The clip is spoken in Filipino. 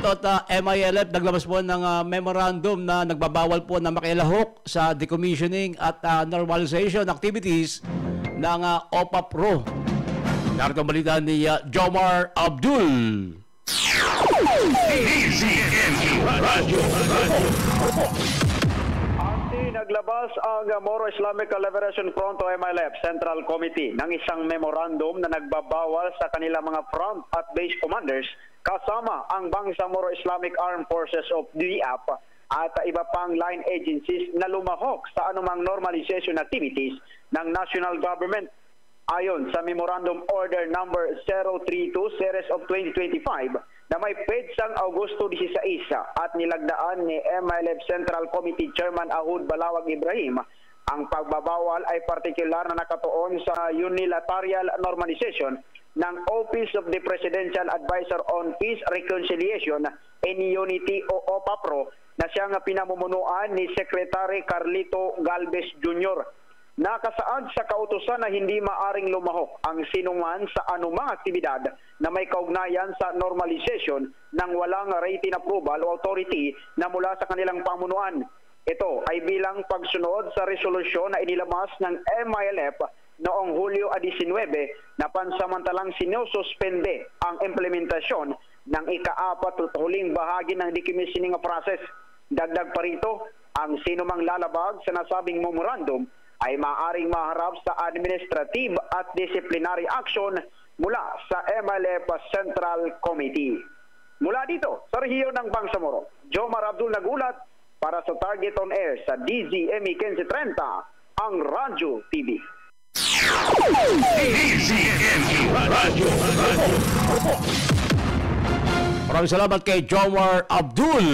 ito at MILF naglabas po ng memorandum na nagbabawal po na makilahok sa decommissioning at normalization activities ng OPA Pro. Narito ang balita ni Jomar Abdul. Naglabas ang Moro Islamic Liberation Front o MILF Central Committee ng isang memorandum na nagbabawal sa kanilang mga front at base commanders kasama ang Bangsamoro Islamic Armed Forces of DIAP at iba pang line agencies na lumahok sa anumang normalization activities ng national government. Ayon sa Memorandum Order Number 032 Series of 2025 na may petsang Augusto 16 at nilagdaan ni MILF Central Committee Chairman Ahud Balawag Ibrahim, ang pagbabawal ay partikular na nakatuon sa unilateral normalization ng Office of the Presidential Advisor on Peace, Reconciliation and Unity o OPAPRO na siyang pinamumunuan ni Secretary Carlito Galvez Jr. Nakasaad sa kautusan na hindi maaring lumahok ang sinuman sa anumang aktibidad na may kaugnayan sa normalization ng walang written approval o authority na mula sa kanilang pamunuan. Ito ay bilang pagsunod sa resolusyon na inilabas ng MILF noong Hulyo 19 na pansamantalang sinususpende ang implementasyon ng ika-4 at huling bahagi ng decommissioning process. Dagdag pa rito, ang sinumang lalabag sa nasabing memorandum ay maaaring maharap sa administrative at disciplinary action mula sa MILF Central Committee. Mula dito sa rehiyon ng Bangsamoro, Jomar Abdul nagulat para sa Target on Air sa DZME 1530, ang Radyo TV. Maraming salamat kay Jomar Abdul.